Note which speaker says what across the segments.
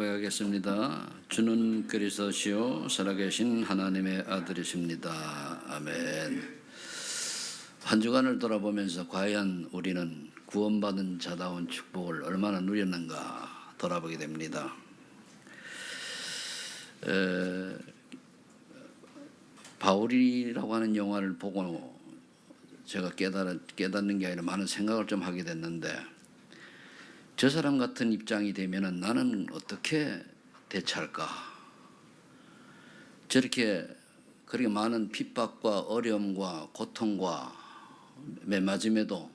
Speaker 1: 고백하겠습니다. 주는 그리스도시요 살아계신 하나님의 아들이십니다. 아멘. 한 주간을 돌아보면서 과연 우리는 구원받은 자다운 축복을 얼마나 누렸는가 돌아보게 됩니다. 바울이라고 하는 영화를 보고 제가 깨닫는 게 아니라 많은 생각을 좀 하게 됐는데, 저 사람 같은 입장이 되면은 나는 어떻게 대처할까? 저렇게 그렇게 많은 핍박과 어려움과 고통과 매맞음에도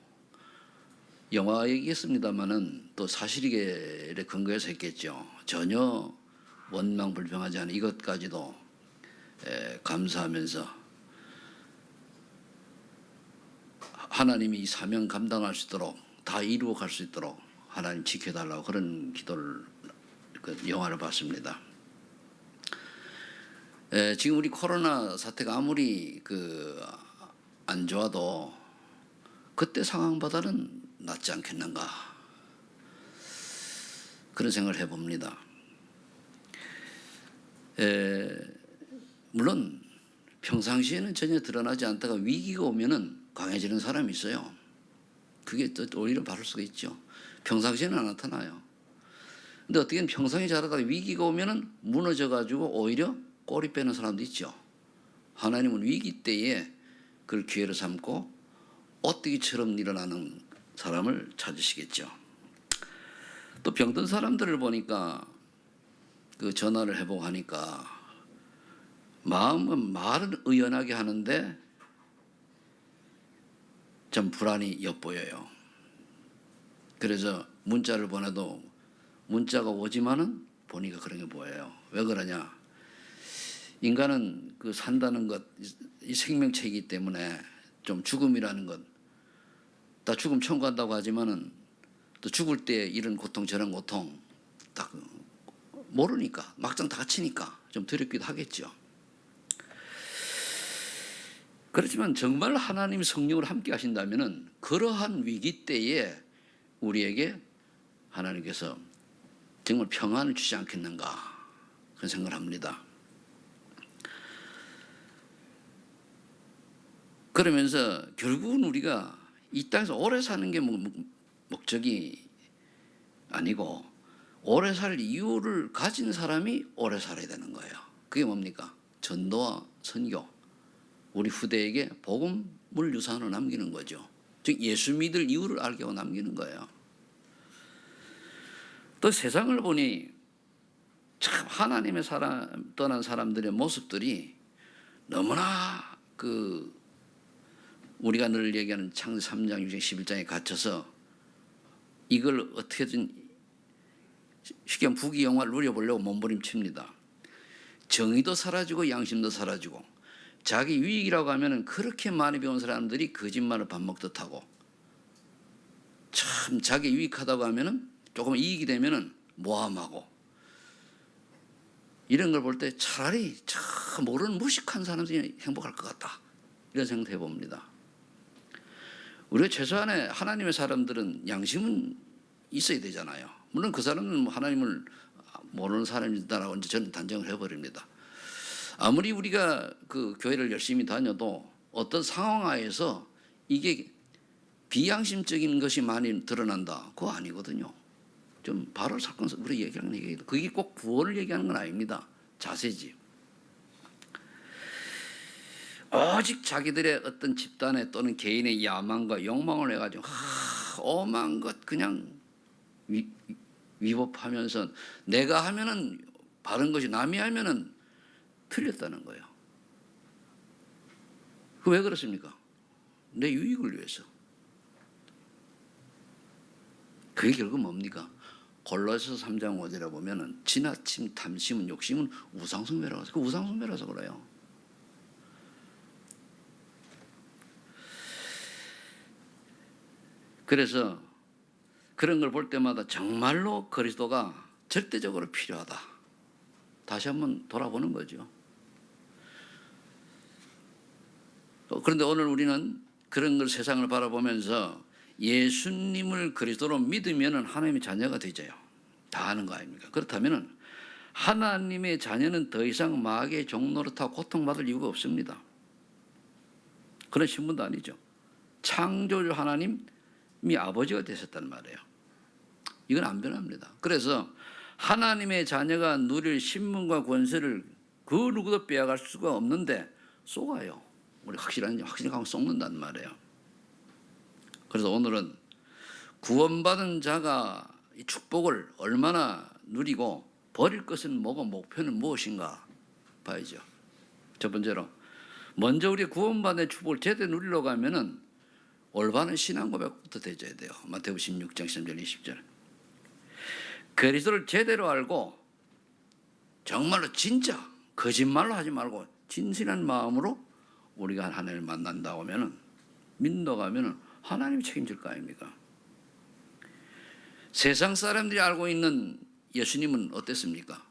Speaker 1: 영화 얘기했습니다마는 또 사실에 근거해서 했겠죠. 전혀 원망불평하지 않은 이것까지도 감사하면서 하나님이 이 사명 감당할 수 있도록, 다 이루어 갈 수 있도록 하나님 지켜달라고 그런 기도를, 영화를 봤습니다. 지금 우리 코로나 사태가 아무리 안 좋아도 그때 상황보다는 낫지 않겠는가, 그런 생각을 해봅니다. 물론 평상시에는 전혀 드러나지 않다가 위기가 오면은 강해지는 사람이 있어요. 그게 또 오히려 바를 수가 있죠. 평상시에는 안 나타나요. 근데 어떻게든 평상시 잘하다가 위기가 오면은 무너져가지고 오히려 꼬리 빼는 사람도 있죠. 하나님은 위기 때에 그걸 기회로 삼고 오뜨기처럼 일어나는 사람을 찾으시겠죠. 또 병든 사람들을 보니까 그 전화를 해보고 하니까 마음은 말은 의연하게 하는데 좀 불안이 엿보여요. 그래서 문자를 보내도 문자가 오지만은 보니까 그런 게 보여요. 왜 그러냐? 인간은 산다는 것, 이 생명체이기 때문에 좀 죽음이라는 것, 다 죽음 청구한다고 하지만은 또 죽을 때 이런 고통 저런 고통 딱 모르니까, 막상 다치니까 좀 두렵기도 하겠죠. 그렇지만 정말 하나님 성령을 함께 하신다면은 그러한 위기 때에 우리에게 하나님께서 정말 평안을 주지 않겠는가, 그런 생각을 합니다. 그러면서 결국은 우리가 이 땅에서 오래 사는 게 목적이 아니고, 오래 살 이유를 가진 사람이 오래 살아야 되는 거예요. 그게 뭡니까? 전도와 선교, 우리 후대에게 복음을 유산으로 남기는 거죠. 즉 예수 믿을 이유를 알게 하고 남기는 거예요. 또 세상을 보니 참 하나님의 떠난 사람들의 모습들이 너무나 우리가 늘 얘기하는 창세기 3장, 6장, 11장에 갇혀서 이걸 어떻게든 쉽게 하면 부귀영화를 누려보려고 몸부림칩니다. 정의도 사라지고 양심도 사라지고, 자기 유익이라고 하면 그렇게 많이 배운 사람들이 거짓말을 밥 먹듯 하고, 참 자기 유익하다고 하면 조금 이익이 되면 모함하고, 이런 걸 볼 때 차라리 참 모르는 무식한 사람들이 행복할 것 같다, 이런 생각을 해봅니다. 우리가 최소한의 하나님의 사람들은 양심은 있어야 되잖아요. 물론 그 사람은 하나님을 모르는 사람이다라고 저는 단정을 해버립니다. 아무리 우리가 교회를 열심히 다녀도 어떤 상황하에서 이게 비양심적인 것이 많이 드러난다, 그거 아니거든요. 좀 바로 사건 우리 얘기하는 얘기도, 그게 꼭 구원을 얘기하는 건 아닙니다. 자세지. 오직 자기들의 어떤 집단의 또는 개인의 야망과 욕망을 해가지고 오만 것 그냥 위법하면서, 내가 하면은 바른 것이 남이 하면은 틀렸다는 거예요. 그 왜 그렇습니까? 내 유익을 위해서. 그게 결국 뭡니까? 골로새서 3장 5절에 보면은 지나침, 탐심은, 욕심은 우상숭배라고 해서, 그 우상숭배라서 그래요. 그래서 그런 걸 볼 때마다 정말로 그리스도가 절대적으로 필요하다, 다시 한번 돌아보는 거죠. 그런데 오늘 우리는 그런 걸 세상을 바라보면서 예수님을 그리스도로 믿으면 하나님의 자녀가 되죠. 다 하는 거 아닙니까? 그렇다면 하나님의 자녀는 더 이상 마귀의 종노릇하고 고통받을 이유가 없습니다. 그런 신분도 아니죠. 창조주 하나님이 아버지가 되셨단 말이에요. 이건 안 변합니다. 그래서 하나님의 자녀가 누릴 신분과 권세를 그 누구도 빼앗을 수가 없는데 쏘아요. 우리 확실하게 쏘는단 말이에요. 그래서 오늘은 구원받은 자가 이 축복을 얼마나 누리고 버릴 것은 뭐고 목표는 무엇인가 봐야죠. 첫 번째로 먼저 우리 구원받은 축복을 제대로 누리려고 하면은 올바른 신앙 고백부터 되져야 돼요. 마태복음 16장 13절 20절. 그리스도를 제대로 알고 정말로 진짜 거짓말로 하지 말고 진실한 마음으로 우리가 하나님을 만난다고 하면은 믿는다고 하면은 하나님이 책임질 거 아닙니까? 세상 사람들이 알고 있는 예수님은 어땠습니까?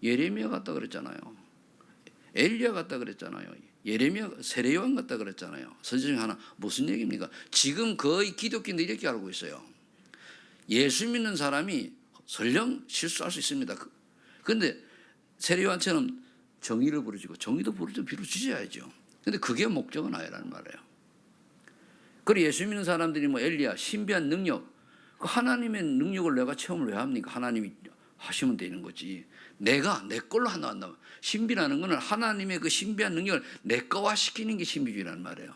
Speaker 1: 예레미야 같다 그랬잖아요. 엘리야 같다 그랬잖아요. 예레미야 세례요한 같다 그랬잖아요. 선지 중에 하나 무슨 얘기입니까? 지금 거의 기독교인들이 이렇게 알고 있어요. 예수 믿는 사람이 설령 실수할 수 있습니다. 그런데 세례요한처럼 정의를 부르짖고 정의도 비춰줘야죠. 그런데 그게 목적은 아니라는 말이에요. 그리고 예수 믿는 사람들이 뭐 엘리야 신비한 능력, 그 하나님의 능력을 내가 체험을 왜 합니까? 하나님이 하시면 되는 거지. 내가 내 걸로 하나 한다. 신비라는 것은 하나님의 그 신비한 능력을 내 거화 시키는 게 신비주의라는 말이에요.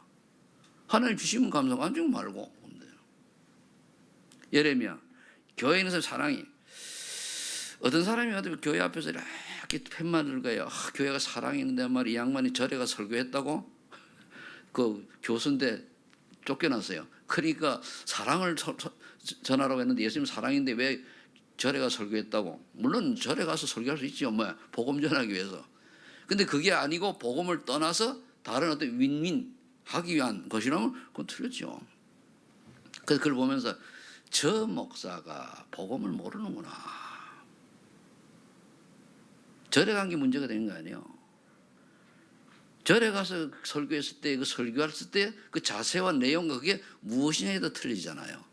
Speaker 1: 하나님 주시면 감사하고 안 주면 말고. 예레미야 교회에 있는 사랑이 어떤 사람이 와도 교회 앞에서 이렇게 팻말 들고요. 교회가 사랑이 있는데 말이 양반이 절에 가 설교했다고 그 교수인데 쫓겨났어요. 그러니까 사랑을 전하라고 했는데 예수님 사랑인데 왜 절에 가 설교했다고? 물론 절에 가서 설교할 수 있죠. 복음 전하기 위해서. 근데 그게 아니고 복음을 떠나서 다른 어떤 윈윈 하기 위한 것이라면 그건 틀렸죠. 그래서 그걸 보면서 저 목사가 복음을 모르는구나. 절에 간 게 문제가 되는 거 아니에요. 절에 가서 설교했을 때, 그 설교했을 때 그 자세와 내용과 그게 무엇이냐에 도 틀리잖아요.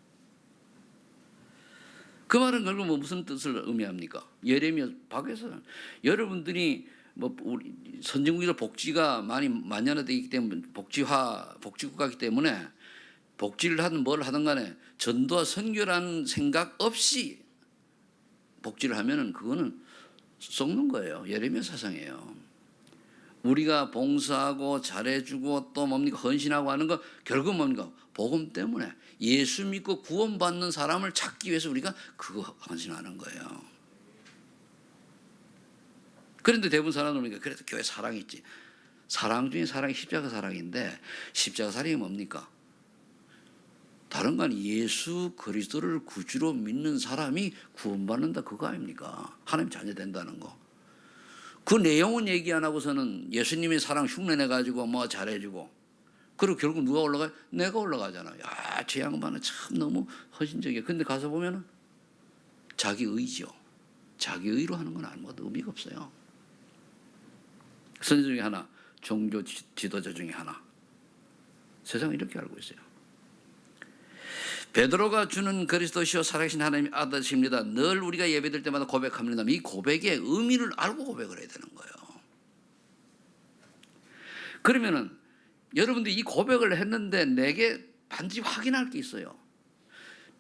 Speaker 1: 그 말은 결국 무슨 뜻을 의미합니까? 예레미야 밖에서 여러분들이 우리 선진국에서 복지가 많이 만연화되기 때문에 복지국가이기 때문에 복지를 하든 뭘 하든 간에 전도와 선교라는 생각 없이 복지를 하면은 그거는 썩는 거예요. 예레미야 사상이에요. 우리가 봉사하고 잘해주고 또 뭡니까 헌신하고 하는 거 결국 뭡니까 복음 때문에 예수 믿고 구원받는 사람을 찾기 위해서 우리가 그거 헌신하는 거예요. 그런데 대부분 사람들은 뭡니까? 그래도 교회 사랑이 있지. 사랑 중에 사랑이 십자가 사랑인데 십자가 사랑이 뭡니까? 다른 건 예수 그리스도를 구주로 믿는 사람이 구원받는다 그거 아닙니까? 하나님 자녀 된다는 거. 그 내용은 얘기 안 하고서는 예수님의 사랑 흉내내가지고 뭐 잘해주고 그리고 결국 누가 올라가요? 내가 올라가잖아요. 야, 저 양반은 참 너무 헌신적이야. 근데 가서 보면은 자기 의죠. 자기 의로 하는 건 아무것도 의미가 없어요. 선지 중에 하나, 종교 지도자 중에 하나. 세상은 이렇게 알고 있어요. 베드로가 주는 그리스도시요 살아계신 하나님의 아들이십니다. 늘 우리가 예배드릴 때마다 고백합니다. 이 고백의 의미를 알고 고백을 해야 되는 거예요. 그러면은 여러분들이 이 고백을 했는데 내게 반드시 확인할 게 있어요.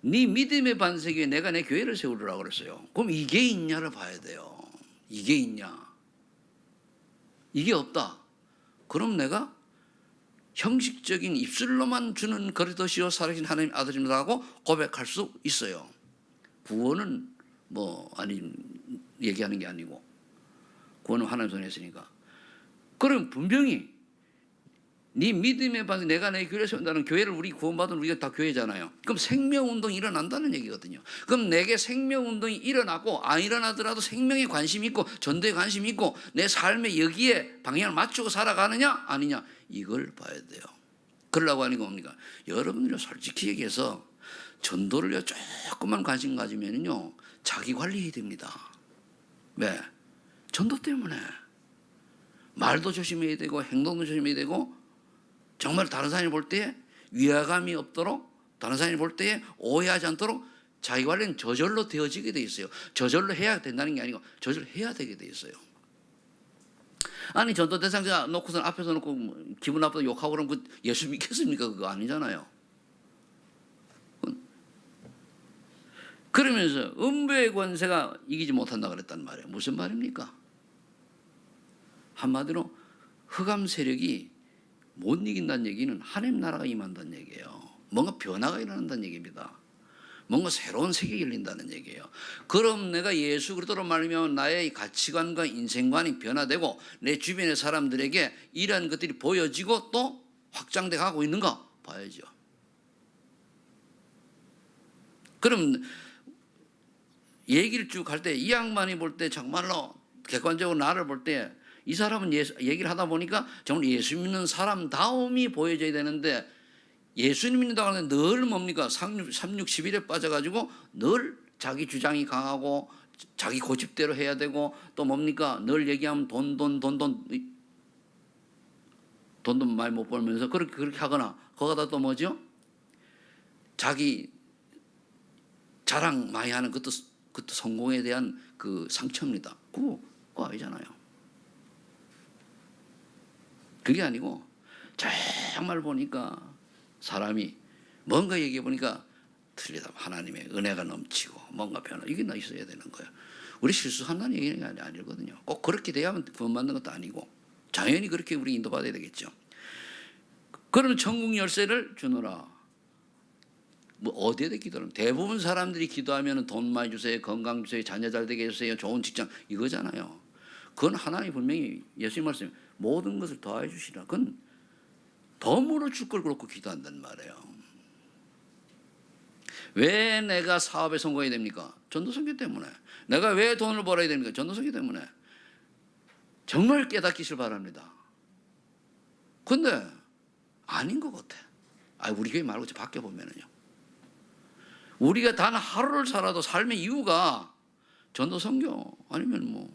Speaker 1: 네 믿음의 반석에 내가 내 교회를 세우라고 그랬어요. 그럼 이게 있냐를 봐야 돼요. 이게 있냐. 이게 없다. 그럼 내가 형식적인 입술로만 주는 그리스도시요 살아계신 하나님의 아들입니다 하고 고백할 수 있어요. 구원은 얘기하는 게 아니고 구원은 하나님 손에 있으니까. 그럼 분명히 네 믿음의 반석 내가 내 교회를 세운다는 교회를 우리 구원받은 우리가 다 교회잖아요. 그럼 생명운동이 일어난다는 얘기거든요. 그럼 내게 생명운동이 일어나고 안 일어나더라도 생명에 관심이 있고 전도에 관심이 있고 내 삶에 여기에 방향을 맞추고 살아가느냐 아니냐 이걸 봐야 돼요. 그러려고 하는 게 뭡니까? 여러분들이 솔직히 얘기해서 전도를 조금만 관심 가지면요 자기 관리해야 됩니다. 왜? 전도 때문에 말도 조심해야 되고 행동도 조심해야 되고 정말 다른 사람이 볼 때에 위화감이 없도록 다른 사람이 볼 때에 오해하지 않도록 자기 관련 저절로 되어지게 돼 있어요. 저절로 해야 된다는 게 아니고 저절로 해야 되게 돼 있어요. 아니 전도 대상자 놓고서 앞에서 놓고 기분 나쁘다 욕하고 그러면 그 예수 믿겠습니까? 그거 아니잖아요. 그러면서 음부의 권세가 이기지 못한다 그랬단 말이에요. 무슨 말입니까? 한마디로 흑암 세력이 못 이긴다는 얘기는 하나님 나라가 임한다는 얘기예요. 뭔가 변화가 일어난다는 얘기입니다. 뭔가 새로운 세계가 열린다는 얘기예요. 그럼 내가 예수 그리스도로 말미암아 나의 가치관과 인생관이 변화되고 내 주변의 사람들에게 이러한 것들이 보여지고 또 확장돼 가고 있는가 봐야죠. 그럼 얘기를 쭉 할 때 이 양반이 볼 때 정말로 객관적으로 나를 볼 때 이 사람은 얘기를 하다 보니까 정말 예수 믿는 사람다움이 보여져야 되는데 예수님 믿는다고 하는데 늘 뭡니까? 3,6,11에 빠져가지고 늘 자기 주장이 강하고 자기 고집대로 해야 되고 또 뭡니까? 늘 얘기하면 돈도 많이 못 벌면서 그렇게 하거나 거기다 또 뭐죠? 자기 자랑 많이 하는 그것도 성공에 대한 그 상처입니다. 그거 아니잖아요. 그게 아니고 정말 보니까 사람이 뭔가 얘기해 보니까 틀리다. 하나님의 은혜가 넘치고 뭔가 변화 이게 있어야 되는 거예요. 우리 실수한다는 얘기는 아니거든요. 꼭 그렇게 돼야만 구원받는 것도 아니고 당연히 그렇게 우리 인도받아야 되겠죠. 그러면 천국 열쇠를 주노라. 뭐 어디에다 기도하면 대부분 사람들이 기도하면 돈 많이 주세요, 건강 주세요, 자녀 잘 되게 해주세요, 좋은 직장 이거잖아요. 그건 하나님 분명히 예수님 말씀에 모든 것을 더해 주시라. 그건 덤으로 줄 걸 그렇고 기도한단 말이에요. 왜 내가 사업에 성공해야 됩니까? 전도선교 때문에. 내가 왜 돈을 벌어야 됩니까? 전도선교 때문에. 정말 깨닫기를 바랍니다. 근데 아닌 것 같아. 우리 교회 말고 밖에 보면은요. 우리가 단 하루를 살아도 삶의 이유가 전도선교 아니면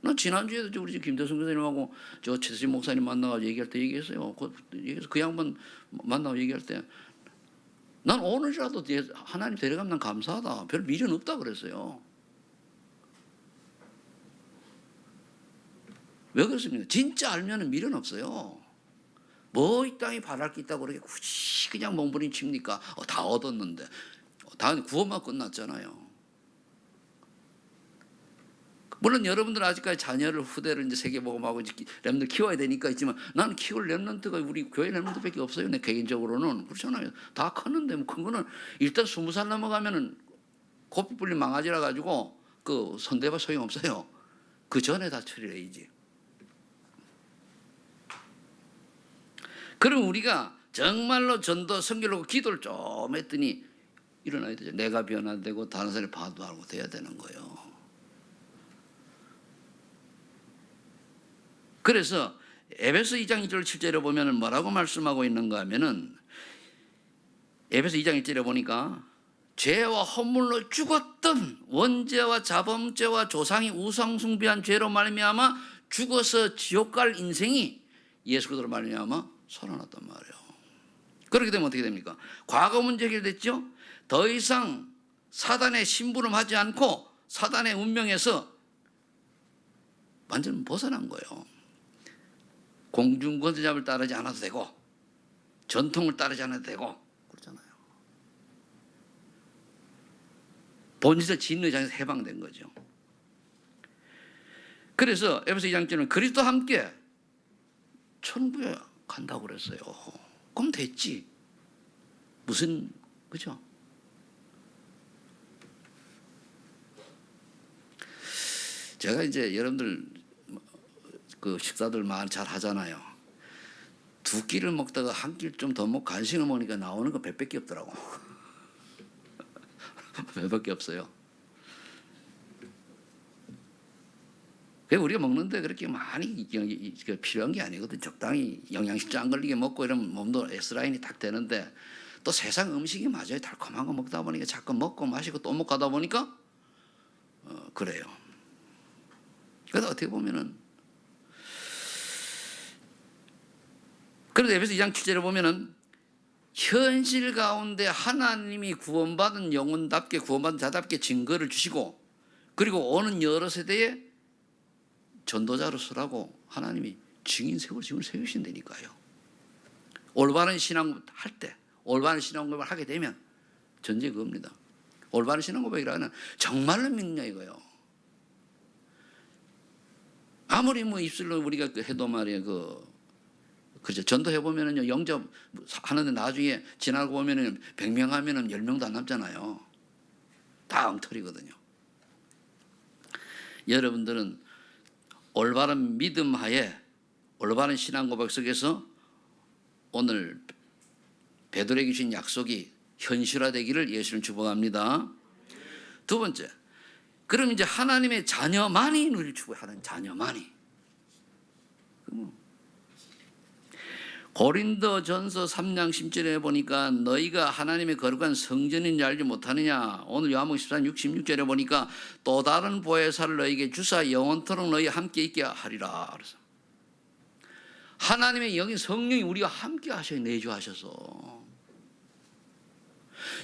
Speaker 1: 난 지난주에도 우리 김대성 교사님하고 저 최수진 목사님 만나가지고 얘기할 때 얘기했어요. 그 양반 만나고 얘기할 때 난 오늘이라도 하나님 데려가면 난 감사하다. 별 미련 없다 그랬어요. 왜 그렇습니까? 진짜 알면 미련 없어요. 뭐 이 땅에 바랄 게 있다고 그렇게 굳이 그냥 몸부림칩니까? 다 얻었는데. 다 구원만 끝났잖아요. 물론 여러분들 아직까지 자녀를 후대를 이제 세계복음하고 렘넌트 키워야 되니까 있지만 나는 키울 렘넌트가 우리 교회 렘넌트밖에 없어요. 내 개인적으로는 그렇잖아요. 다 컸는데 뭐 큰 거는 일단 20살 넘어가면은 고삐 불린 망아지라 가지고 그 손대봐 소용 없어요. 그 전에 다 처리해야지. 그럼 우리가 정말로 전도 선교를 기도를 좀 했더니 일어나야 되죠. 내가 변화되고 다른 사람이 파도하고 돼야 되는 거예요. 그래서 에베소 2장 1절 7절에 보면 뭐라고 말씀하고 있는가 하면은 에베소 2장 1절에 보니까 죄와 허물로 죽었던 원죄와 자범죄와 조상이 우상 숭배한 죄로 말미암아 죽어서 지옥 갈 인생이 예수 그리스도로 말미암아 살아났단 말이에요. 그렇게 되면 어떻게 됩니까? 과거 문제 해결됐죠? 더 이상 사단의 심부름하지 않고 사단의 운명에서 완전 벗어난 거예요. 공중권세잡을 따르지 않아도 되고 전통을 따르지 않아도 되고 그렇잖아요. 본질의 진리장에서 해방된 거죠. 그래서 에베소 2장처럼 그리스도와 함께 천국에 간다고 그랬어요. 그럼 됐지. 무슨 그죠? 제가 이제 여러분들 그 식사들 많이 잘 하잖아요. 두 끼를 먹다가 한 끼를 좀 더 먹고 간식을 먹으니까 나오는 거 배밖에 없더라고. 배밖에 없어요. 우리가 먹는데 그렇게 많이 필요한 게 아니거든. 적당히 영양실조 안 걸리게 먹고 이러면 몸도 S라인이 딱 되는데 또 세상 음식이 맞아요. 달콤한 거 먹다 보니까 자꾸 먹고 마시고 또 먹고 하다 보니까 그래요. 그래서 어떻게 보면은 그래서 에베소 2장 7절에 보면은 현실 가운데 하나님이 구원받은 영혼답게 구원받은 자답게 증거를 주시고 그리고 오는 여러 세대에 전도자로 서라고 하나님이 증인 세우신다니까요. 올바른 신앙 할 때, 올바른 신앙 고백을 하게 되면 전제 그겁니다. 올바른 신앙 고백이라는 정말로 믿느냐 이거요. 아무리 뭐 입술로 우리가 해도 말이에요. 그죠. 전도해 보면은요, 영접 하는데 나중에 지나고 보면은 100명 하면은 10명도 안 남잖아요. 다 엉터리거든요. 여러분들은 올바른 믿음 하에 올바른 신앙 고백 속에서 오늘 베드로에게 주신 약속이 현실화되기를 예수님 축복합니다. 두 번째, 그럼 이제 하나님의 자녀만이 누릴 축복하는 자녀만이. 고린도전서 3장 10절에 보니까 너희가 하나님의 거룩한 성전인 줄 알지 못하느냐. 오늘 요한복음 14장 66절에 보니까 또 다른 보혜사를 너희에게 주사 영원토록 너희 함께 있게 하리라. 그래서 하나님의 영인 성령이 우리와 함께 하셔요. 내주하셔서.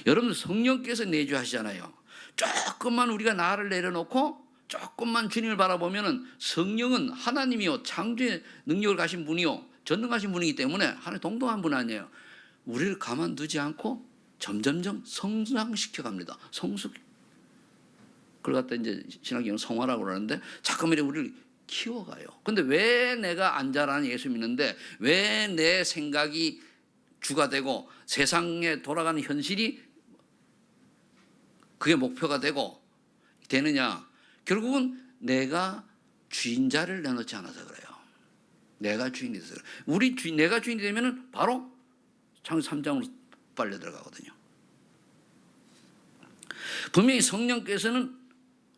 Speaker 1: 여러분들 성령께서 내주하시잖아요. 조금만 우리가 나를 내려놓고 조금만 주님을 바라보면은 성령은 하나님이요 창조의 능력을 가신 분이요 전능하신 분이기 때문에 하나님 동등한 분 아니에요. 우리를 가만두지 않고 점점점 성장시켜 갑니다. 성숙. 그걸 갖다 이제 신학경은 성화라고 그러는데 자꾸만 우리를 키워가요. 근데 왜 내가 안 자라는 예수 믿는데 왜 내 생각이 주가 되고 세상에 돌아가는 현실이 그게 목표가 되고 되느냐? 결국은 내가 주인자를 내놓지 않아서 그래요. 내가 주인이 돼서 그래요. 내가 주인이 되면은 바로 창세기 3장으로 빨려 들어가거든요. 분명히 성령께서는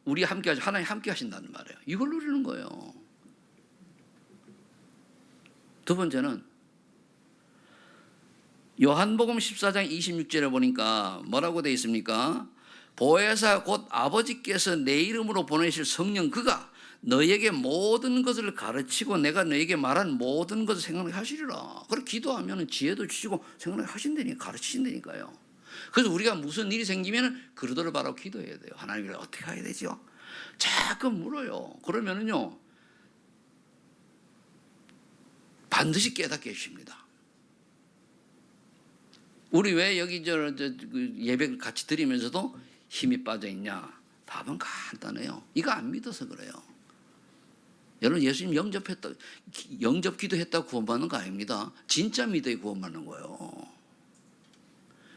Speaker 1: 우리 함께 하나님 함께 하신다는 말이에요. 이걸 누리는 거예요. 두 번째는 요한복음 14장 26절에 보니까 뭐라고 되어 있습니까? 보혜사 곧 아버지께서 내 이름으로 보내실 성령 그가 너에게 모든 것을 가르치고 내가 너에게 말한 모든 것을 생각나게 하시리라. 그렇게 기도하면 지혜도 주시고 생각나게 하신다니까, 가르치신다니까요. 그래서 우리가 무슨 일이 생기면 그러도를 바라고 기도해야 돼요. 하나님을 어떻게 해야 되죠? 자꾸 물어요. 그러면은요 반드시 깨닫게 해주십니다. 우리 왜 여기 예배를 같이 드리면서도 힘이 빠져 있냐? 답은 간단해요. 이거 안 믿어서 그래요. 여러분 예수님 영접 기도했다고 구원받는 거 아닙니다. 진짜 믿어야 구원받는 거예요.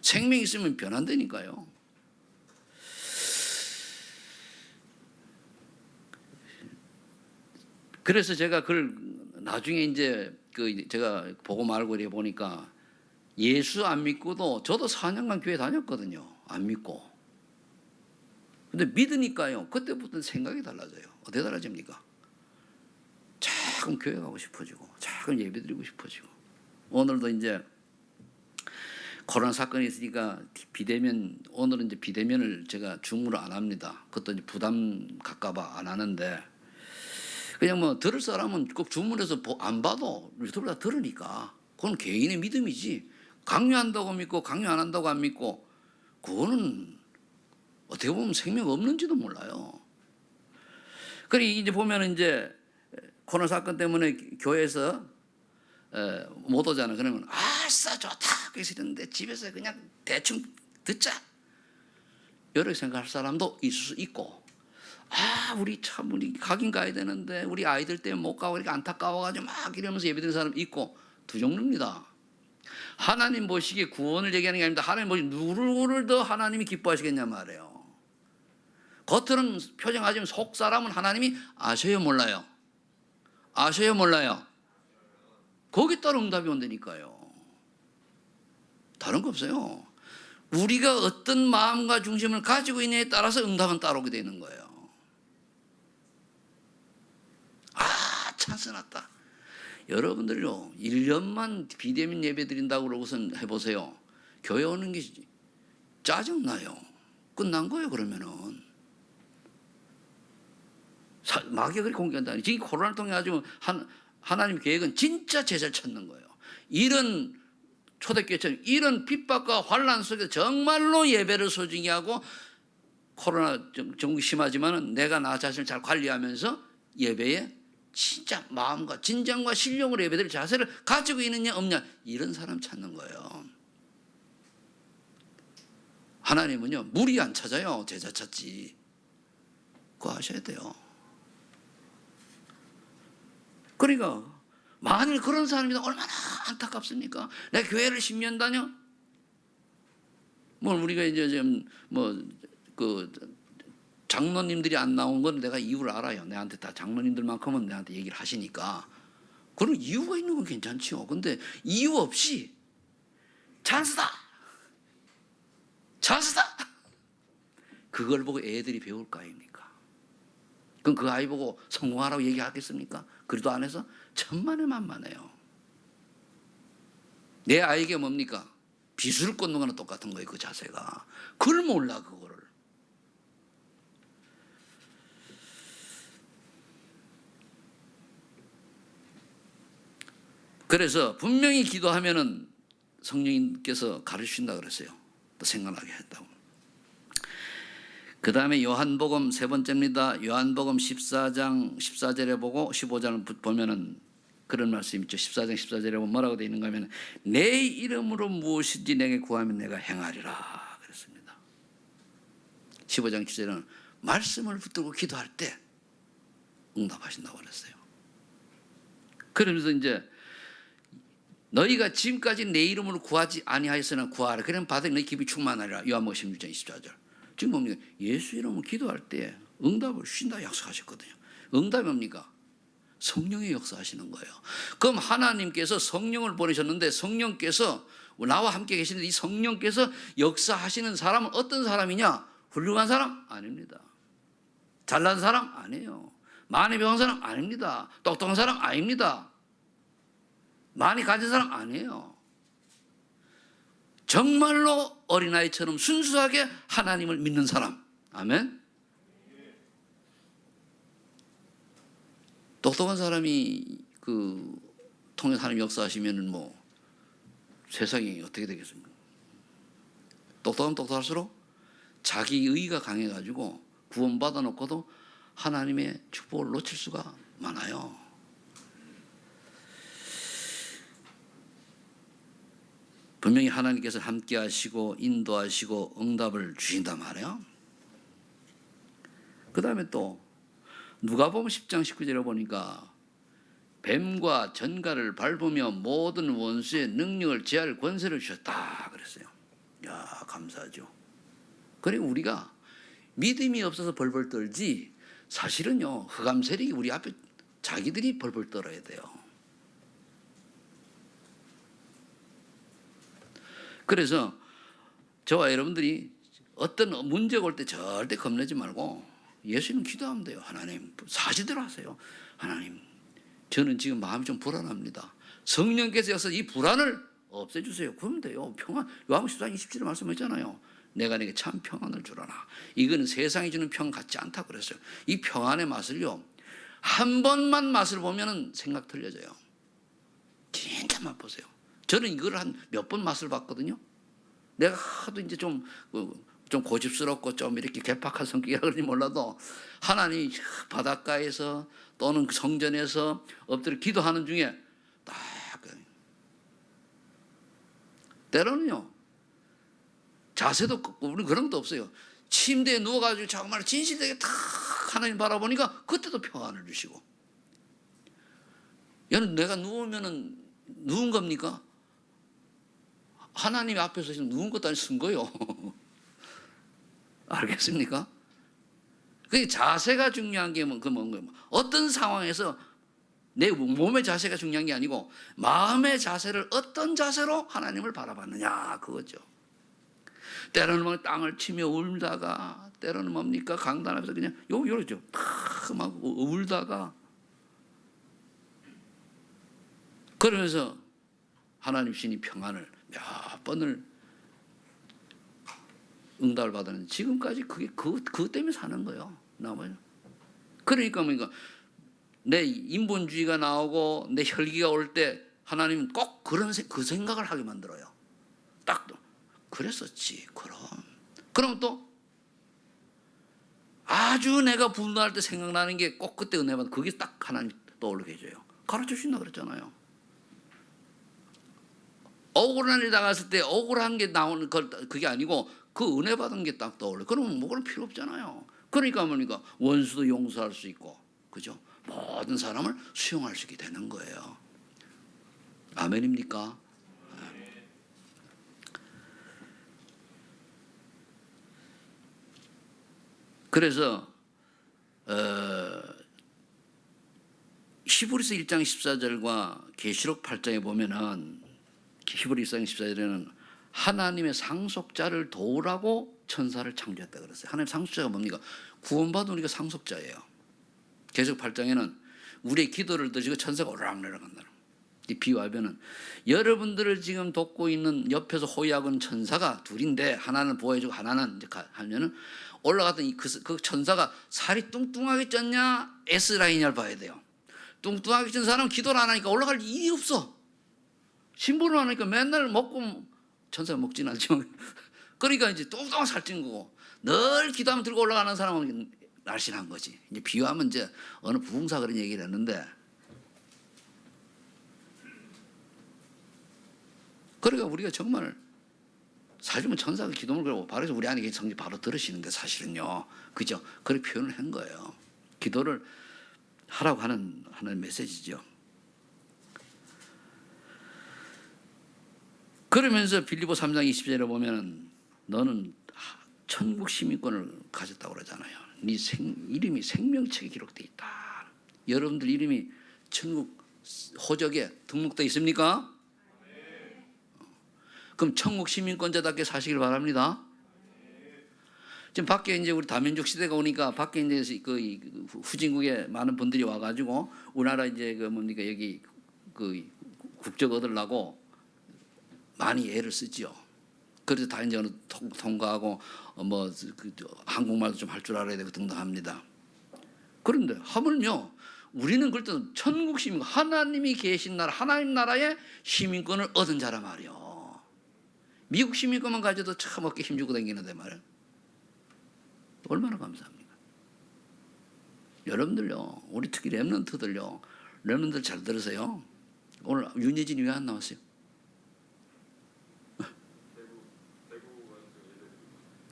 Speaker 1: 생명 있으면 변한다니까요. 그래서 제가 그걸 나중에 이제 제가 보고 말고 이래 보니까 예수 안 믿고도 저도 4년간 교회 다녔거든요. 안 믿고. 근데 믿으니까요. 그때부터는 생각이 달라져요. 어떻게 달라집니까? 자꾸 교회 가고 싶어지고 자꾸 예배 드리고 싶어지고 오늘도 이제 코로나 사건이 있으니까 오늘은 이제 비대면을 제가 줌으로 안 합니다. 그것도 이제 부담 갈까봐 안 하는데 그냥 뭐 들을 사람은 꼭 줌으로 해서 안 봐도 유튜브로 다 들으니까 그건 개인의 믿음이지 강요한다고 믿고 강요 안 한다고 안 믿고 그거는 어떻게 보면 생명 없는지도 몰라요. 그래 이제 보면 이제 코로나 사건 때문에 교회에서 못 오잖아. 그러면 아싸 좋다 그래서 이러는데 집에서 그냥 대충 듣자 이렇게 생각할 사람도 있을 수 있고 우리 가긴 가야 되는데 우리 아이들 때문에 못 가고 이렇게 안타까워가지고 막 이러면서 예배드리는 사람 있고 두 종류입니다. 하나님 보시기에 구원을 얘기하는 게 아닙니다. 하나님 보시기에 누구를 더 하나님이 기뻐하시겠냐 말이에요. 겉으로는 표정하지만 속 사람은 하나님이 아셔요 몰라요? 아셔요 몰라요? 거기에 따라 응답이 온다니까요. 다른 거 없어요. 우리가 어떤 마음과 중심을 가지고 있느냐에 따라서 응답은 따라오게 되는 거예요. 찬스 났다. 여러분들요 1년만 비대면 예배 드린다고 그러고선 해보세요. 교회 오는 게 짜증나요. 끝난 거예요. 그러면은 마귀가 그렇게 공격한다. 지금 코로나를 통해 가지고 하나님 계획은 진짜 제자를 찾는 거예요. 이런 초대교회처럼 이런 핍박과 환난 속에 정말로 예배를 소중히 하고 코로나 정국이 심하지만은 내가 나 자신을 잘 관리하면서 예배에 진짜 마음과 진정과 신령으로 예배드릴 자세를 가지고 있느냐 없냐 이런 사람 찾는 거예요. 하나님은요 무리 안 찾아요. 제자 찾지. 그거 아셔야 돼요. 그러니까 만일 그런 사람이면 얼마나 안타깝습니까? 내가 교회를 10년 다녀? 뭐 우리가 이제 좀 그 장로님들이 안 나온 건 내가 이유를 알아요. 내한테 다 장로님들만큼은 내한테 얘기를 하시니까. 그런 이유가 있는 건 괜찮지요. 근데 이유 없이 찬스다. 찬스다. 그걸 보고 애들이 배울 거 아닙니까? 그럼 그 아이 보고 성공하라고 얘기하겠습니까? 그래도 안 해서 천만에만만해요. 내 아이에게 뭡니까? 비수를 꽂는 거나 똑같은 거예요. 그 자세가. 그걸 몰라 그거를. 그래서 분명히 기도하면은 성령님께서 가르치신다 그랬어요. 또 생각나게 했다고. 그 다음에 요한복음 세 번째입니다. 요한복음 14장 14절에 보고 15절을 보면은 그런 말씀 있죠. 14장 14절에 보면 뭐라고 되어 있는가 하면 내 이름으로 무엇이든지 내게 구하면 내가 행하리라 그랬습니다. 15장 7절에는 말씀을 붙들고 기도할 때 응답하신다고 그랬어요. 그러면서 이제 너희가 지금까지 내 이름으로 구하지 아니하였으나 구하라. 그러면 받으니 너희 기쁨이 충만하리라. 요한복음 16장 24절. 지금 뭡니까? 예수 이름으로 기도할 때 응답을 주신다 약속하셨거든요. 응답이 뭡니까? 성령의 역사하시는 거예요. 그럼 하나님께서 성령을 보내셨는데 성령께서 나와 함께 계시는데 이 성령께서 역사하시는 사람은 어떤 사람이냐? 훌륭한 사람? 아닙니다. 잘난 사람? 아니에요. 많이 배운 사람? 아닙니다. 똑똑한 사람? 아닙니다. 많이 가진 사람? 아니에요. 정말로 어린아이처럼 순수하게 하나님을 믿는 사람. 아멘. 똑똑한 사람이 통해서 하나님 역사하시면은 뭐 세상이 어떻게 되겠습니까? 똑똑하면 똑똑할수록 자기 의가 강해가지고 구원받아 놓고도 하나님의 축복을 놓칠 수가 많아요. 분명히 하나님께서 함께 하시고 인도하시고 응답을 주신단 말이에요. 그 다음에 또 누가복음 10장 19절에 보니까 뱀과 전갈을 밟으며 모든 원수의 능력을 제할 권세를 주셨다 그랬어요. 야 감사하죠. 그리고 우리가 믿음이 없어서 벌벌 떨지 사실은요 흑암 세력이 우리 앞에 자기들이 벌벌 떨어야 돼요. 그래서 저와 여러분들이 어떤 문제가 올 때 절대 겁내지 말고 예수님 기도하면 돼요. 하나님 사실대로 하세요. 하나님 저는 지금 마음이 좀 불안합니다. 성령께서 여기서 이 불안을 없애주세요. 그러면 돼요. 평안. 요한복음 14장 27절 말씀했잖아요. 내가 내게 참 평안을 주라나. 이거는 세상이 주는 평안 같지 않다고 그랬어요. 이 평안의 맛을요 한 번만 맛을 보면은 생각 틀려져요. 진짜 맛보세요. 저는 이걸 한 몇 번 맛을 봤거든요. 내가 하도 이제 좀 고집스럽고 좀 이렇게 개팍한 성격이라 그런지 몰라도 하나님이 바닷가에서 또는 성전에서 엎드려 기도하는 중에 딱 때로는요 자세도 우리 그런 것도 없어요. 침대에 누워가지고 정말 진실되게 탁 하나님 바라보니까 그때도 평안을 주시고 얘는 내가 누우면은 누운 겁니까? 하나님 앞에서 지금 누운 것도 아니고 쓴 거예요. 알겠습니까? 그 자세가 중요한 게 뭔가요? 어떤 상황에서 내 몸의 자세가 중요한 게 아니고 마음의 자세를 어떤 자세로 하나님을 바라봤느냐 그거죠. 때로는 막 땅을 치며 울다가 때로는 뭡니까 강단 앞에서 그냥 요러죠. 막 울다가 그러면서 하나님 신이 평안을 몇 번을 응답을 받았는데 지금까지 그게 그것 때문에 사는 거예요. 나머지. 그러니까 뭔가 내 인본주의가 나오고 내 혈기가 올 때 하나님은 꼭 그 생각을 하게 만들어요. 딱 그랬었지. 그럼 또 아주 내가 분노할 때 생각나는 게 꼭 그때 은혜 받아. 그게 딱 하나님 떠오르게 해줘요. 가르쳐 주신다 그랬잖아요. 억울한 일 당했을 때 억울한 게 나오는 그게 아니고 그 은혜 받은 게 딱 떠올려. 그러면 뭐 그런 필요 없잖아요. 그러니까 뭡니까? 원수도 용서할 수 있고, 그죠? 모든 사람을 수용할 수 있게 되는 거예요. 아멘입니까? 그래서 히브리서 1장 14절과 계시록 8장에 보면은 히브리서 1장 14절에는 하나님의 상속자를 도우라고 천사를 창조했다 그랬어요. 하나님의 상속자가 뭡니까? 구원받은 우리가 상속자예요. 계시록 8장에는 우리의 기도를 들으시고 천사가 오르락내락 한다. 이 비유하면은 여러분들을 지금 돕고 있는 옆에서 호위하고 있는 천사가 둘인데 하나는 보호해주고 하나는 이제 하면은 올라갔던 그 천사가 살이 뚱뚱하게 쪘냐 S라인을 봐야 돼요. 뚱뚱하게 찐 사람은 기도를 안 하니까 올라갈 일이 없어. 신부를 안 하니까 맨날 먹고 천사가 먹진 않지만 그러니까 이제 뚱뚱하게 살찐 거고 늘 기도하면 들고 올라가는 사람은 날씬한 거지. 이제 비유하면 이제 어느 부흥사 그런 얘기를 했는데 그러니까 우리가 정말 사실은 천사가 기도를 그러고 바로 해서 우리 안에 계신 성령 바로 들으시는 게 사실은요. 그죠? 그렇게 표현을 한 거예요. 기도를 하라고 하는 메시지죠. 그러면서 빌립보 3장 20절에 보면 너는 천국 시민권을 가졌다고 그러잖아요. 네 이름이 생명책에 기록되어 있다. 여러분들 이름이 천국 호적에 등록되어 있습니까? 그럼 천국 시민권자답게 사시길 바랍니다. 지금 밖에 이제 우리 다민족 시대가 오니까 밖에 이제 그 후진국에 많은 분들이 와가지고 우리나라 이제 그 뭡니까 여기 그 국적 얻으려고 많이 애를 쓰지요. 그래서 다 이제 통과하고 뭐 한국말도 좀 할 줄 알아야 되고 등등합니다. 그런데 하물며 우리는 그럴 천국 시민, 하나님이 계신 나라, 하나님 나라의 시민권을 얻은 자라 말이요. 미국 시민권만 가져도 참 어깨 힘주고 다니는데 말이야. 얼마나 감사합니까? 여러분들요, 우리 특히 렘넌트들요, 렘넌트들 잘 들으세요. 오늘 윤예진이 왜 안 나왔어요?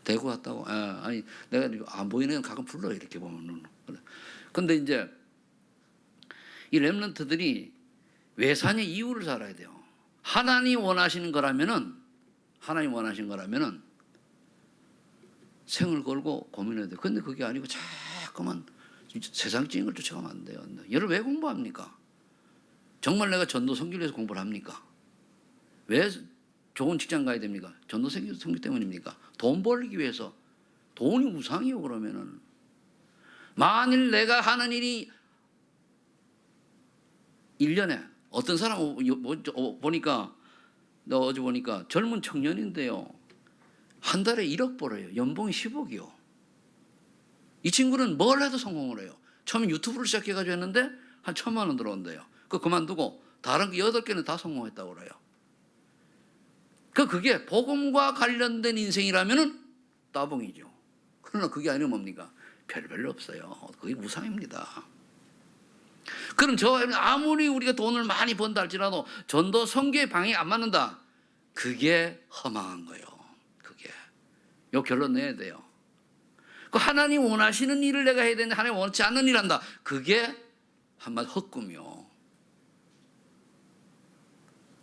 Speaker 1: 대구 왔다고? 아니 내가 안 보이는 가끔 불러 이렇게 보면은. 근데 이제 이 렘넌트들이 외산의 이유를 살아야 돼요. 하나님 원하시는 거라면은 생을 걸고 고민해야 돼요. 근데 그게 아니고 자꾸만 세상적인 걸 쫓아가면 안 돼요. 여러분 왜 공부합니까? 정말 내가 전도 선교를 위해서 공부를 합니까? 왜 좋은 직장 가야 됩니까? 전도 선교 때문입니까? 돈 벌기 위해서. 돈이 우상이요 그러면은. 만일 내가 하는 일이 1년에 어떤 사람 보니까 나 어제 보니까 젊은 청년인데요. 한 달에 1억 벌어요. 연봉이 10억이요. 이 친구는 뭘 해도 성공을 해요. 처음에 유튜브를 시작해가지고 했는데 한 1,000만 원 들어온대요. 그거 그만두고 다른 8개는 다 성공했다고 그래요. 그게 복음과 관련된 인생이라면은 따봉이죠. 그러나 그게 아니면 뭡니까? 별로 없어요. 그게 우상입니다. 그럼 아무리 우리가 돈을 많이 번다 할지라도 전도 선교의 방향이 안 맞는다. 그게 허망한 거예요. 그게. 요 결론 내야 돼요. 그 하나님 원하시는 일을 내가 해야 되는데 하나님 원치 않는 일 한다. 그게 한마디 헛꿈이요.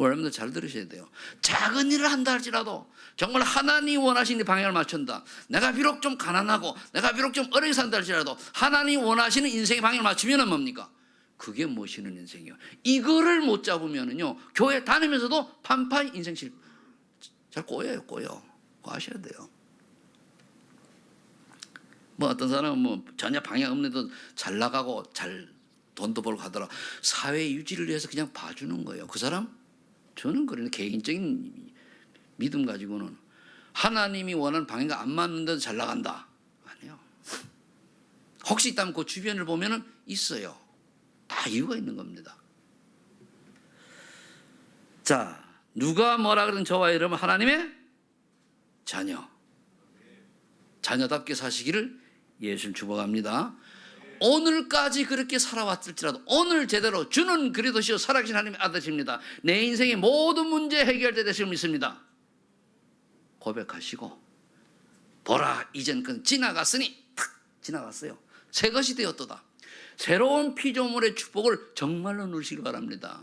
Speaker 1: 여러분들 잘 들으셔야 돼요. 작은 일을 한다 할지라도 정말 하나님 원하시는 방향을 맞춘다. 내가 비록 좀 가난하고 내가 비록 좀 어렵게 산다 할지라도 하나님 원하시는 인생의 방향을 맞추면 뭡니까? 그게 무엇이는 인생이요. 이거를 못 잡으면은요 교회 다니면서도 판판 인생 잘 꼬여요. 그거 아셔야 돼요. 뭐 어떤 사람은 뭐 전혀 방향 없는데도 잘 나가고 잘 돈도 벌고 하더라. 사회 유지를 위해서 그냥 봐주는 거예요. 그 사람? 저는 그런 개인적인 믿음 가지고는 하나님이 원하는 방향과 안 맞는데도 잘 나간다. 아니요. 혹시 있다면 그 주변을 보면은 있어요. 다 이유가 있는 겁니다. 자, 누가 뭐라 그러든 저와 여러분 하나님의 자녀. 자녀답게 사시기를 예수를 축복합니다. 오늘까지 그렇게 살아왔을지라도 오늘 제대로 주는 그리스도시요 살아계신 하나님의 아들이십니다. 내 인생의 모든 문제 해결되게 되실 믿습니다. 고백하시고 보라 이전 건 지나갔으니 탁 지나갔어요. 새 것이 되었도다. 새로운 피조물의 축복을 정말로 누리시기 바랍니다.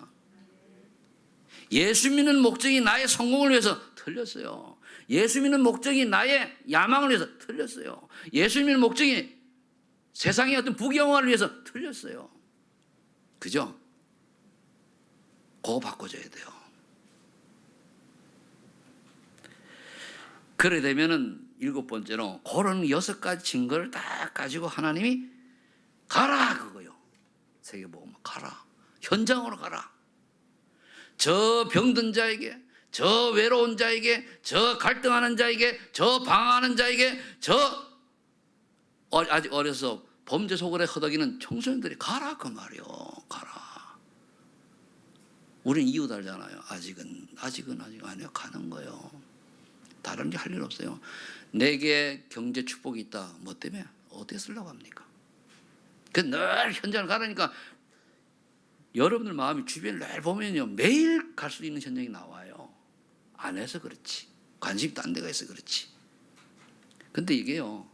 Speaker 1: 예수 믿는 목적이 나의 성공을 위해서 틀렸어요. 예수 믿는 목적이 나의 야망을 위해서 틀렸어요. 예수 믿는 목적이 세상의 어떤 부귀영화를 위해서 틀렸어요. 그죠? 그거 바꿔줘야 돼요. 그래 되면은 7번째로 그런 6가지 증거를 딱 가지고 하나님이 가라 그거요. 세계복음 가라. 현장으로 가라. 저 병든 자에게, 저 외로운 자에게, 저 갈등하는 자에게, 저 방황하는 자에게, 저 아직 어려서 범죄 속을에 허덕이는 청소년들이 가라 그 말이요. 가라. 우린 이웃 알잖아요. 아직은 아니요. 가는 거예요. 다른 게 할 일 없어요. 내게 경제 축복이 있다. 뭐 때문에? 어디에 쓰려고 합니까? 늘 현장을 가라니까 여러분들 마음이 주변을 늘 보면요. 매일 갈 수 있는 현장이 나와요. 안 해서 그렇지. 관심이 딴 데가 있어 그렇지. 근데 이게요.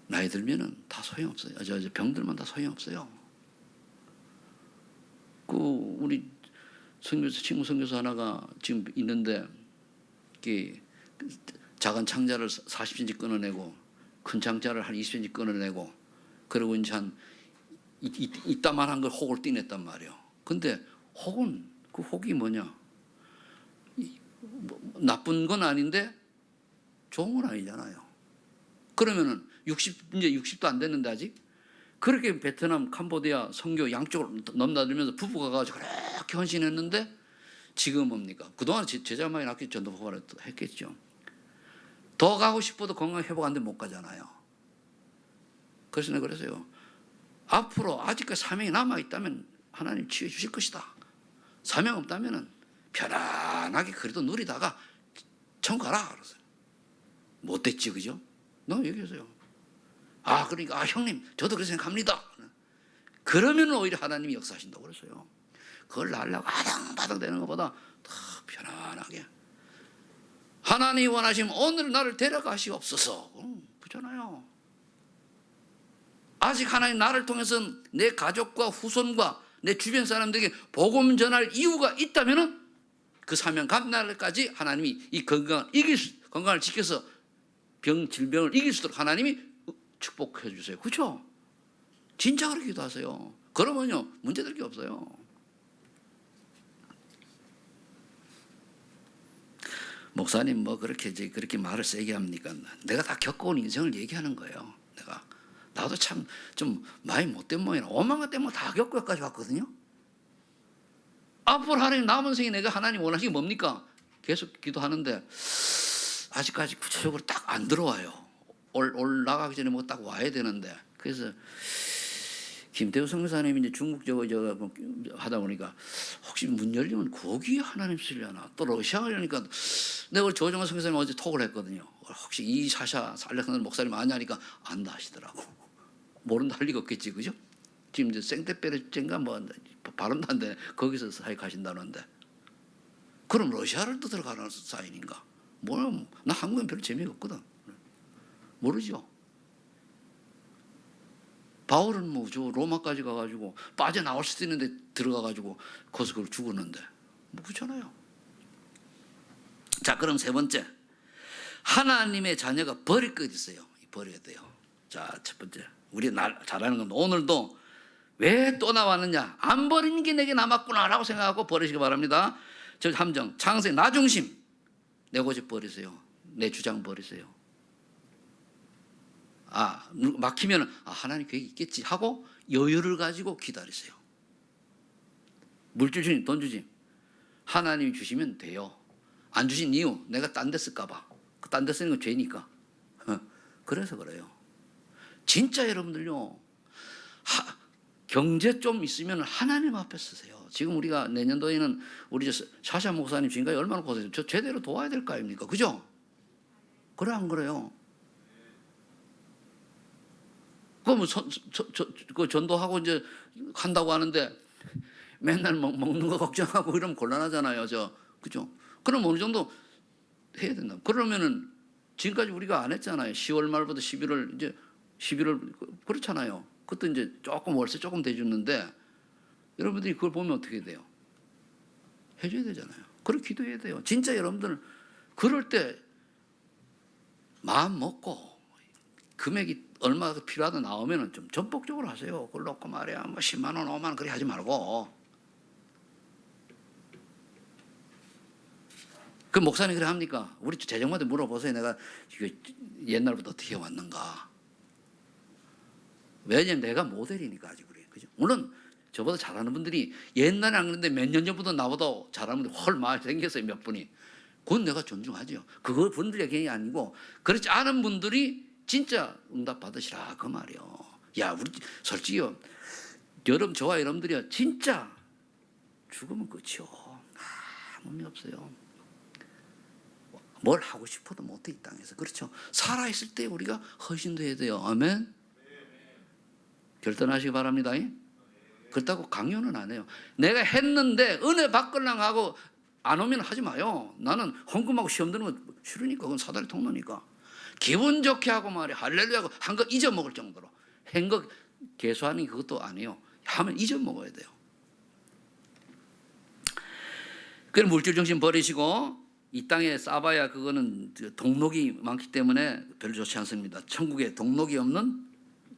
Speaker 1: 나이 들면은 다 소용없어요. 병들면 다 소용없어요. 우리 친구 선교사 하나가 지금 있는데 작은 창자를 40cm 끊어내고 큰 창자를 한 20cm 끊어내고 그리고 이제 한 이따만한 걸 혹을 띠냈단 말이에요. 근데 그 혹이 뭐냐? 나쁜 건 아닌데 좋은 건 아니잖아요. 그러면은 이제 60도 안 됐는데 아직 그렇게 베트남, 캄보디아 선교 양쪽으로 넘나들면서 부부가 가지고 그렇게 헌신했는데 지금 뭡니까? 그동안 제자 많이 낳기 전도포발을 했겠죠. 더 가고 싶어도 건강 회복 안 되면 못 가잖아요. 그래서 내가 그랬어요. 앞으로 아직까지 사명이 남아있다면 하나님 치유해 주실 것이다. 사명 없다면 편안하게 그래도 누리다가 천국 가라. 그랬어요. 못됐지 그죠? 너무 얘기했어요. 그러니까 형님 저도 그렇게 생각합니다. 그러면 오히려 하나님이 역사하신다고 그랬어요. 그걸 날라고 아당바당 되는 것보다 더 편안하게 하나님이 원하시면 오늘 나를 데려가시옵소서. 그렇잖아요. 아직 하나님 나를 통해서 내 가족과 후손과 내 주변 사람들에게 복음 전할 이유가 있다면 그 사명 감날까지 하나님이 이 건강을 지켜서 질병을 이길 수 있도록 하나님이 축복해 주세요. 그렇죠? 진짜 그렇게 기도하세요. 그러면요 문제될 게 없어요. 목사님 그렇게 말을 세게 합니까? 내가 다 겪어온 인생을 얘기하는 거예요. 나도 참 좀 많이 못된 모양이라 오만한 때문에 다 겪고 여기까지 왔거든요. 앞으로 하나님 남은 생에 내가 하나님 원하시는 게 뭡니까? 계속 기도하는데 아직까지 구체적으로 딱 안 들어와요. 올라가기 전에 뭐 딱 와야 되는데 그래서 김태우 선교사님이 이제 중국 하다 보니까 혹시 문 열리면 거기 하나님 쓰려나 또 러시아 가려니까 내가 우리 조정환 선교사님 어제 톡을 했거든요. 혹시 이 사샤 알렉산더 목사님 아냐니까 안다 하시더라고. 모른다 할 리가 없겠지 그죠? 지금 이제 생테페르젠가 뭐 발음도 안 되네. 거기서 사역하신다는데 그럼 러시아를 또 들어가는 사인인가? 나 한국엔 별로 재미가 없거든. 모르죠. 바울은 로마까지 가가지고 빠져나올 수도 있는데 들어가가지고 거기서 그걸 죽었는데 그렇잖아요. 자 그럼 세 번째 하나님의 자녀가 버릴 것 있어요. 버려야 돼요. 자 첫 번째 우리 잘하는 건 오늘도 왜 또 나왔느냐 안 버리는 게 내게 남았구나라고 생각하고 버리시기 바랍니다. 저 함정 창세 나 중심 내 고집 버리세요. 내 주장 버리세요. 막히면 하나님 계획이 있겠지 하고 여유를 가지고 기다리세요. 물질 주님 돈 주지 하나님이 주시면 돼요. 안 주신 이유 내가 딴 데 쓸까 봐. 딴 데 쓰는 건 죄니까. 그래서 그래요. 진짜 여러분들요 경제 좀 있으면 하나님 앞에 쓰세요. 지금 우리가 내년도에는 우리 샤샤 목사님 지금까지 얼마나 고생했어요. 저 제대로 도와야 될 거 아닙니까? 그죠? 그래 안 그래요? 그럼 그 전도하고 이제 한다고 하는데 맨날 먹는 거 걱정하고 이러면 곤란하잖아요. 그죠? 그럼 어느 정도 해야 된다. 그러면은 지금까지 우리가 안 했잖아요. 10월 말부터 11월 이제 11월 그렇잖아요. 그것도 이제 조금 월세 조금 대주는데 여러분들이 그걸 보면 어떻게 돼요? 해줘야 되잖아요. 그걸 기도해야 돼요. 진짜 여러분들 그럴 때 마음 먹고 금액이 얼마가 필요하다 나오면은 좀 전폭적으로 하세요. 그걸 놓고 말이야 뭐 10만 원, 5만 원 그렇게 하지 말고. 그 목사님 그래 합니까? 우리 재정마한테 물어보세요. 내가 이거 옛날부터 어떻게 왔는가. 왜냐면 내가 모델이니까 아직 그래요. 그죠? 물론 저보다 잘하는 분들이 옛날에 안 그랬는데 몇 년 전부터 나보다 잘하는 분들이 헐 많이 생겼어요. 몇 분이. 그건 내가 존중하죠. 그거 분들의 개인이 아니고 그렇지 않은 분들이 진짜 응답 받으시라 그 말이요. 야 우리 솔직히요. 여러분 저와 여러분들이요. 진짜 죽으면 끝이요. 아무 의미 없어요. 뭘 하고 싶어도 못해 이 땅에서. 그렇죠. 살아있을 때 우리가 헌신도 해야 돼요. 아멘. 결단하시기 바랍니다. 그렇다고 강요는 안 해요. 내가 했는데 은혜 받걸랑 하고 안 오면 하지 마요. 나는 헌금하고 시험 드는 거 싫으니까. 그건 사다리 통로니까. 기분 좋게 하고 말이야. 할렐루야 하고 한 거 잊어먹을 정도로. 한 거 개수하는 게 그것도 아니에요. 하면 잊어먹어야 돼요. 그럼 물질정신 버리시고 이 땅에 쌓아봐야 그거는 동록이 많기 때문에 별로 좋지 않습니다. 천국에 동록이 없는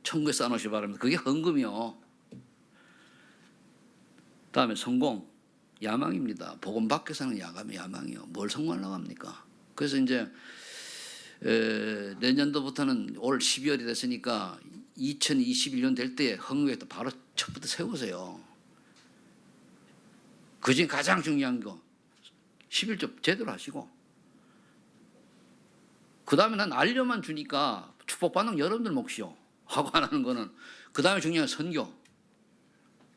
Speaker 1: 천국에 쌓아놓으시기 바랍니다. 그게 헌금이요. 다음에 성공, 야망입니다. 복음 밖에서는 야망이요. 뭘 성공하려고 합니까? 그래서 이제 내년도부터는 올 12월이 됐으니까 2021년 될 때 헌금에 바로 첫부터 세우세요. 그중에 가장 중요한 거 11조 제대로 하시고 그 다음에 난 알려만 주니까 축복받는 여러분들 몫이요 하고 안 하는 거는 그 다음에 중요한 선교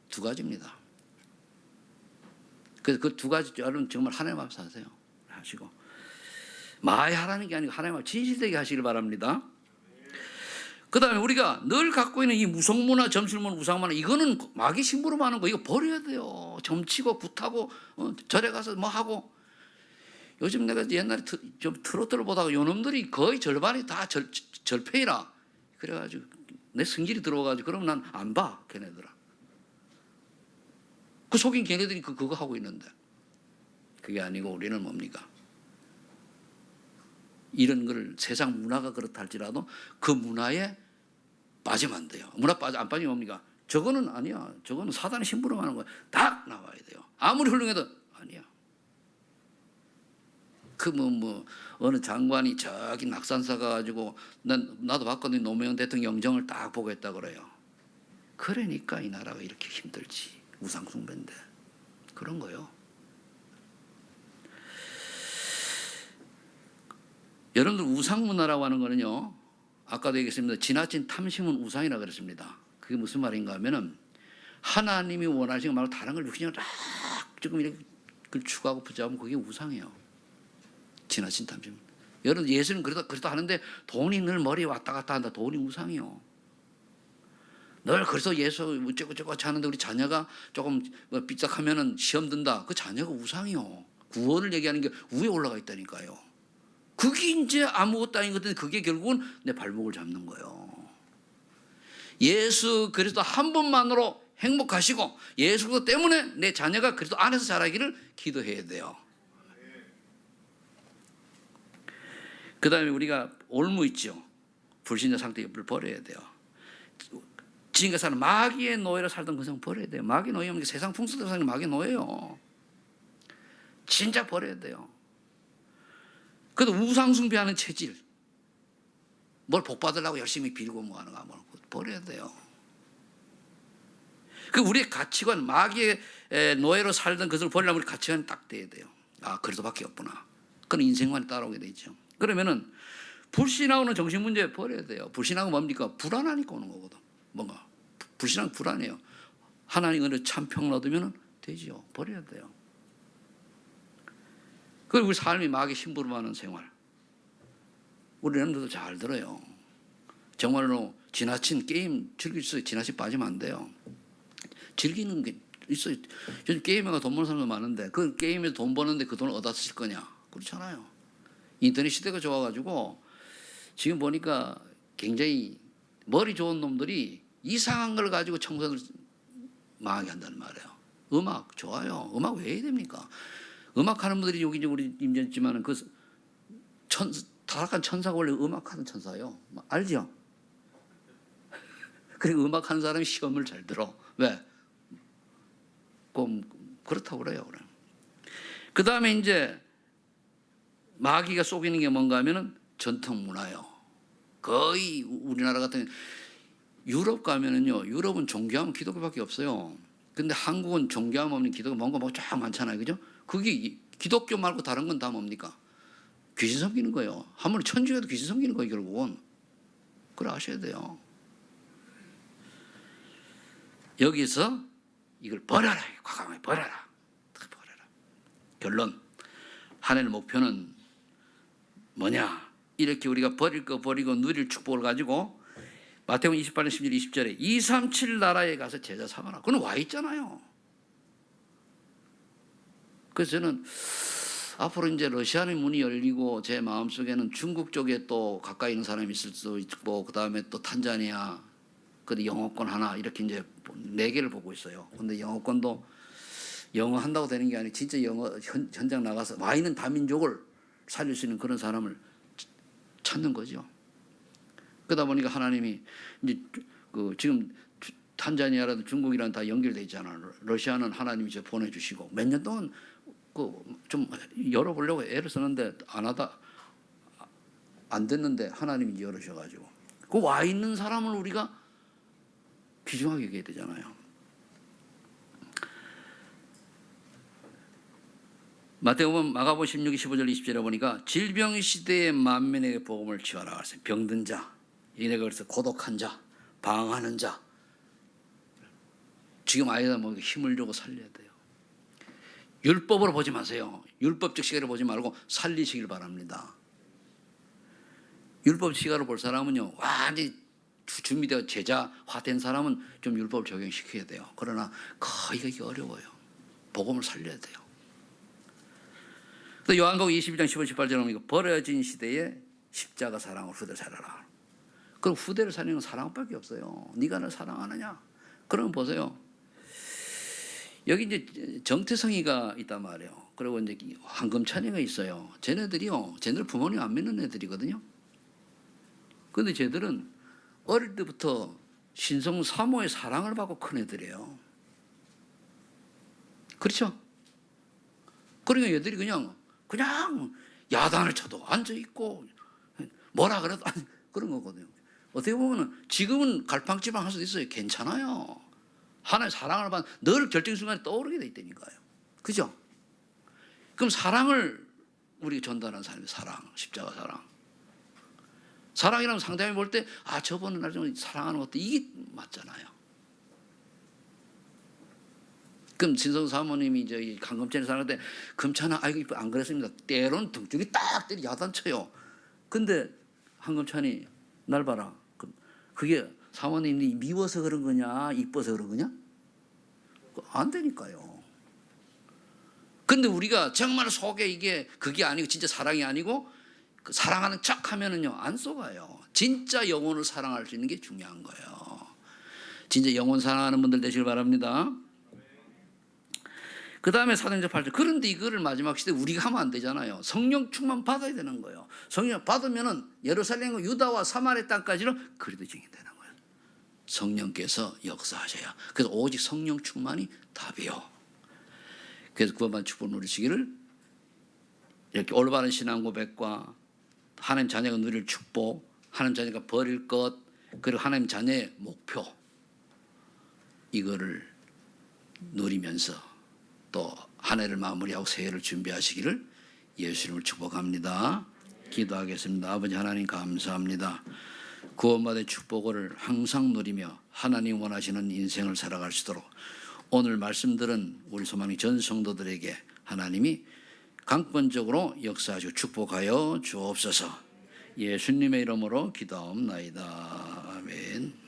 Speaker 1: 두 가지입니다. 그래서 그 두 가지 여러분 정말 하나님 앞에서 하세요. 하시고 마에 하라는 게 아니고 하나님 앞에 진실되게 하시길 바랍니다. 그 다음에 우리가 늘 갖고 있는 이 무속문화, 점술문화, 우상문화 이거는 마귀 심부름 하는 거 이거 버려야 돼요. 점치고 굿하고 절에 가서 뭐 하고 요즘 내가 옛날에 좀 트로트를 보다가 요놈들이 거의 절반이 다 절페이라 그래가지고 내 성질이 들어와가지고 그러면 난 안 봐 걔네들아. 그 속인 걔네들이 그거 하고 있는데 그게 아니고 우리는 뭡니까? 이런 걸 세상 문화가 그렇다 할지라도 그 문화에 빠지면 안 돼요. 문화 안 빠지면 뭡니까? 저거는 아니야. 저거는 사단이 심부름하는 거야. 딱 나와야 돼요. 아무리 훌륭해도 아니야. 어느 장관이 저기 낙산사 가가지고 나도 봤거든요. 노무현 대통령 영정을 딱 보고 했다 그래요. 그러니까 이 나라가 이렇게 힘들지. 우상숭배인데 그런 거요. 여러분들 우상문화라고 하는 거는요. 아까도 얘기했습니다. 지나친 탐심은 우상이라 그랬습니다. 그게 무슨 말인가 하면은 하나님이 원하시는 거 말고 다른 걸 그냥 딱 조금 이렇게 추구하고 붙잡으면 그게 우상이에요. 지나친 탐심. 여러분 예수는 그래도 하는데 돈이 늘 머리에 왔다 갔다 한다. 돈이 우상이요. 늘 그래서 예수 어쩌고 하는데 우리 자녀가 조금 삐딱하면은 시험 든다. 그 자녀가 우상이요. 구원을 얘기하는 게 위에 올라가 있다니까요. 그게 이제 아무것도 아닌 것인데 그게 결국은 내 발목을 잡는 거예요. 예수 그리스도 한 분만으로 행복하시고 예수 그리스도 때문에 내 자녀가 그리스도 안에서 자라기를 기도해야 돼요. 그 다음에 우리가 올무 있죠. 불신자 상태를 버려야 돼요. 지금까지 사는 마귀의 노예로 살던 그 성 버려야 돼요. 마귀 노예면 세상 풍수대로 사는 마귀 노예요. 진짜 버려야 돼요. 그래도 우상숭배하는 체질, 뭘 복받으려고 열심히 빌고 뭐 하는 거 버려야 돼요. 그 우리의 가치관, 마귀의 노예로 살던 것을 버리려면 우리 가치관이 딱 돼야 돼요. 아, 그래도밖에 없구나. 그런 인생관이 따라오게 되죠. 그러면은 불신하고는 정신 문제 버려야 돼요. 불신하고 뭡니까? 불안하니까 오는 거거든. 뭔가 불신하고 불안해요. 하나님 은혜 참평 놔두면 되지요. 버려야 돼요. 그리고 우리 삶이 마귀 심부름하는 생활. 우리 렘들도 잘 들어요. 정말로 지나친 게임 즐길 수 있어요. 지나친 빠지면 안 돼요. 즐기는 게 있어요. 요즘 게임에가 돈 버는 사람도 많은데 그 게임에서 돈 버는데 그 돈을 어디다 쓰실 거냐? 그렇잖아요. 인터넷 시대가 좋아가지고 지금 보니까 굉장히 머리 좋은 놈들이 이상한 걸 가지고 청소를 망하게 한다는 말이에요. 음악 좋아요. 음악 왜 해야 됩니까? 음악 하는 분들이 여기 우리 임전지만은 그 타락한 천사가 원래 음악하는 천사예요. 알죠? 그리고 음악하는 사람이 시험을 잘 들어. 왜? 그렇다고 그래요. 그 다음에 이제 마귀가 속이는 게 뭔가 하면은 전통 문화요. 거의 우리나라 같은 유럽 가면은요, 유럽은 종교하면 기독교밖에 없어요. 근데 한국은 종교하면 없는 기독교 뭔가 쫙 많잖아요. 그죠? 그게 기독교 말고 다른 건 다 뭡니까? 귀신 섬기는 거예요. 한번 천주교도 귀신 섬기는 거예요, 결국은. 그걸 아셔야 돼요. 여기서 이걸 버려라. 과감하게 버려라. 버려라. 결론. 하나님의 목표는 뭐냐? 이렇게 우리가 버릴 거 버리고 누릴 축복을 가지고 마태복음 28장 11, 20절에 237 나라에 가서 제자 삼아라. 그건 와 있잖아요. 그래서 저는 앞으로 이제 러시아의 문이 열리고 제 마음속에는 중국 쪽에 또 가까이 있는 사람이 있을 수도 있고 그다음에 또 탄자니아 그 영어권 하나 이렇게 이제 4개를 보고 있어요. 근데 영어권도 영어 한다고 되는 게 아니고 진짜 영어 현장 나가서 와 있는 다민족을 살릴 수 있는 그런 사람을 찾는 거죠. 그러다 보니까 하나님이 이제 그 지금 탄자니아라든 중국이랑 다 연결돼 있잖아요. 러시아는 하나님이 이제 보내주시고 몇 년 동안 그 좀 열어보려고 애를 쓰는데 안 됐는데 하나님이 열으셔가지고 그 와 있는 사람을 우리가 귀중하게 여겨야 되잖아요. 마태복음 마가복음 16, 15절 20절에 보니까 질병 시대에 만민에게 복음을 지어라 그랬어요. 병든 자, 이내가 그래서 고독한 자, 방황하는 자. 지금 아이들 뭐 힘을 주고 살려야 돼요. 율법으로 보지 마세요. 율법적 시각으로 보지 말고 살리시길 바랍니다. 율법 시각으로 볼 사람은요, 완전히 준비되어 제자화된 사람은 좀 율법을 적용시켜야 돼요. 그러나 거의 이게 어려워요. 복음을 살려야 돼요. 또 요한복음 22장 15, 18절에 보면 버려진 시대에 십자가 사랑으로 후대를 살아라. 그럼 후대를 살리는 건 사랑밖에 없어요. 네가 날 사랑하느냐? 그러면 보세요. 여기 이제 정태성이가 있단 말이에요. 그리고 이제 황금찬이가 있어요. 쟤네들 부모님 안 믿는 애들이거든요. 그런데 쟤들은 어릴 때부터 신성 사모의 사랑을 받고 큰 애들이에요. 그렇죠? 그러니까 얘들이 그냥 야단을 쳐도 앉아있고 뭐라 그래도 그런 거거든요. 어떻게 보면 지금은 갈팡질팡 할 수도 있어요. 괜찮아요. 하나의 사랑을 받는 늘 결정 순간에 떠오르게 돼 있다니까요. 그죠? 그럼 사랑을 우리가 전달하는 사람이 사랑, 십자가 사랑. 사랑이라면 상대방이 볼 때 저분은 날 좀 사랑하는 것도 이게 맞잖아요. 그럼 진성 사모님이 이제 강금찬이 사랑할 때 금찬아 이거 안 그랬습니다. 때로는 등줄이 딱 때리 야단쳐요. 근데 한금찬이 날 봐라. 그게 사모님이 미워서 그런 거냐 이뻐서 그런 거냐? 안 되니까요. 근데 우리가 정말 속에 그게 아니고 진짜 사랑이 아니고 그 사랑하는 척 하면은요 안 속아요. 진짜 영혼을 사랑할 수 있는 게 중요한 거예요. 진짜 영혼 사랑하는 분들 되시길 바랍니다. 그 다음에 사도행전 8절. 그런데 이거를 마지막 시대에 우리가 하면 안 되잖아요. 성령 충만 받아야 되는 거예요. 성령 받으면은 예루살렘과 유다와 사마리아 땅까지는 그리도 증인되는 거예요. 성령께서 역사하셔야. 그래서 오직 성령 충만이 답이요. 그래서 구원받은 축복을 누리시기를 이렇게 올바른 신앙 고백과 하나님 자녀가 누릴 축복, 하나님 자녀가 버릴 것, 그리고 하나님 자녀의 목표 이거를 누리면서 또 한 해를 마무리하고 새해를 준비하시기를 예수님을 축복합니다. 기도하겠습니다. 아버지 하나님 감사합니다. 구원받은 축복을 항상 누리며 하나님 원하시는 인생을 살아갈 수 있도록 오늘 말씀들은 우리 소망의 전 성도들에게 하나님이 강권적으로 역사하시고 축복하여 주옵소서. 예수님의 이름으로 기도하옵나이다. 아멘.